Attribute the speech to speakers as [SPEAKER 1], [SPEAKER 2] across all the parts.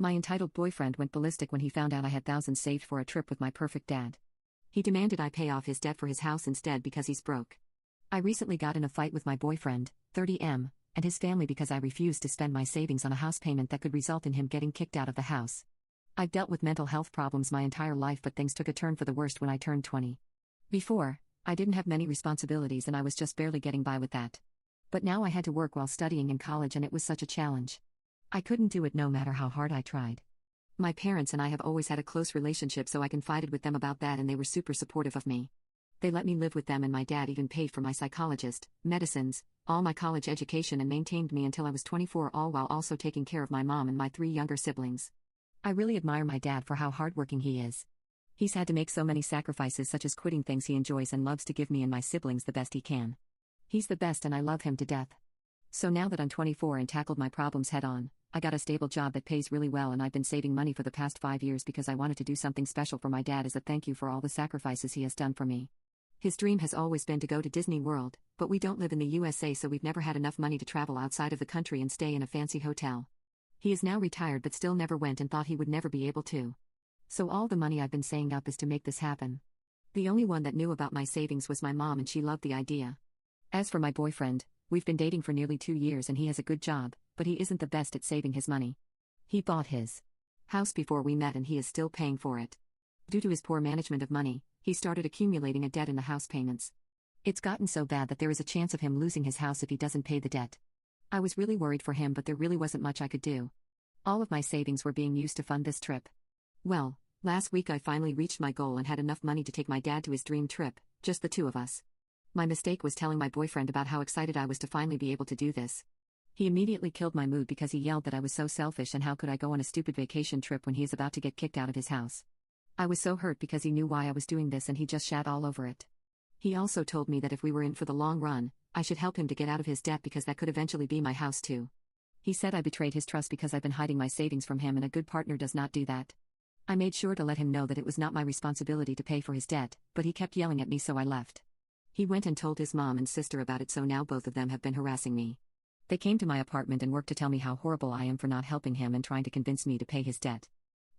[SPEAKER 1] My entitled boyfriend went ballistic when he found out I had thousands saved for a trip with my perfect dad. He demanded I pay off his debt for his house instead because he's broke. I recently got in a fight with my boyfriend, 30M, and his family because I refused to spend my savings on a house payment that could result in him getting kicked out of the house. I've dealt with mental health problems my entire life, but things took a turn for the worst when I turned 20. Before, I didn't have many responsibilities and I was just barely getting by with that. But now I had to work while studying in college and it was such a challenge. I couldn't do it no matter how hard I tried. My parents and I have always had a close relationship, so I confided with them about that and they were super supportive of me. They let me live with them and my dad even paid for my psychologist, medicines, all my college education and maintained me until I was 24, all while also taking care of my mom and my 3 younger siblings. I really admire my dad for how hardworking he is. He's had to make so many sacrifices, such as quitting things he enjoys and loves to give me and my siblings the best he can. He's the best and I love him to death. So now that I'm 24 and tackled my problems head on, I got a stable job that pays really well and I've been saving money for the past 5 years because I wanted to do something special for my dad as a thank you for all the sacrifices he has done for me. His dream has always been to go to Disney World, but we don't live in the USA, so we've never had enough money to travel outside of the country and stay in a fancy hotel. He is now retired but still never went and thought he would never be able to. So all the money I've been saving up is to make this happen. The only one that knew about my savings was my mom and she loved the idea. As for my boyfriend, we've been dating for nearly 2 years and he has a good job, but he isn't the best at saving his money. He bought his house before we met and he is still paying for it. Due to his poor management of money, he started accumulating a debt in the house payments. It's gotten so bad that there is a chance of him losing his house if he doesn't pay the debt. I was really worried for him, but there really wasn't much I could do. All of my savings were being used to fund this trip. Well, last week I finally reached my goal and had enough money to take my dad to his dream trip, just the 2 of us. My mistake was telling my boyfriend about how excited I was to finally be able to do this. He immediately killed my mood because he yelled that I was so selfish and how could I go on a stupid vacation trip when he is about to get kicked out of his house. I was so hurt because he knew why I was doing this and he just shat all over it. He also told me that if we were in for the long run, I should help him to get out of his debt because that could eventually be my house too. He said I betrayed his trust because I've been hiding my savings from him and a good partner does not do that. I made sure to let him know that it was not my responsibility to pay for his debt, but he kept yelling at me, so I left. He went and told his mom and sister about it, so now both of them have been harassing me. They came to my apartment and worked to tell me how horrible I am for not helping him and trying to convince me to pay his debt.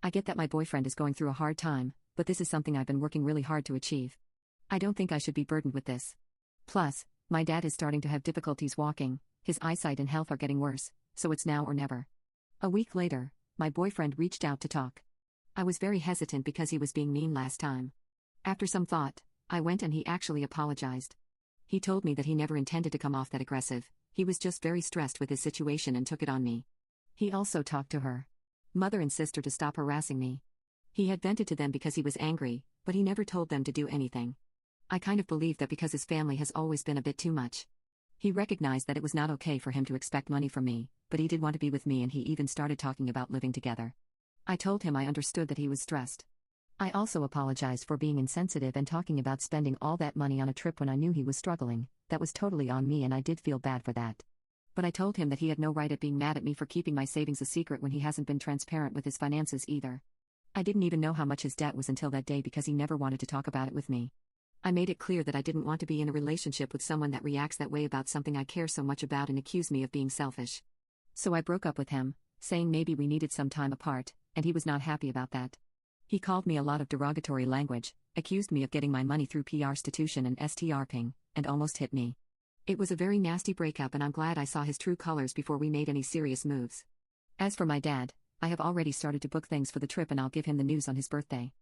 [SPEAKER 1] I get that my boyfriend is going through a hard time, but this is something I've been working really hard to achieve. I don't think I should be burdened with this. Plus, my dad is starting to have difficulties walking, his eyesight and health are getting worse, so it's now or never. A week later, my boyfriend reached out to talk. I was very hesitant because he was being mean last time. After some thought, I went and he actually apologized. He told me that he never intended to come off that aggressive, he was just very stressed with his situation and took it on me. He also talked to her mother and sister to stop harassing me. He had vented to them because he was angry, but he never told them to do anything. I kind of believe that because his family has always been a bit too much. He recognized that it was not okay for him to expect money from me, but he did want to be with me and he even started talking about living together. I told him I understood that he was stressed. I also apologized for being insensitive and talking about spending all that money on a trip when I knew he was struggling. That was totally on me and I did feel bad for that. But I told him that he had no right at being mad at me for keeping my savings a secret when he hasn't been transparent with his finances either. I didn't even know how much his debt was until that day because he never wanted to talk about it with me. I made it clear that I didn't want to be in a relationship with someone that reacts that way about something I care so much about and accused me of being selfish. So I broke up with him, saying maybe we needed some time apart, and he was not happy about that. He called me a lot of derogatory language, accused me of getting my money through PR-stitution and STR-ping, and almost hit me. It was a very nasty breakup and I'm glad I saw his true colors before we made any serious moves. As for my dad, I have already started to book things for the trip and I'll give him the news on his birthday.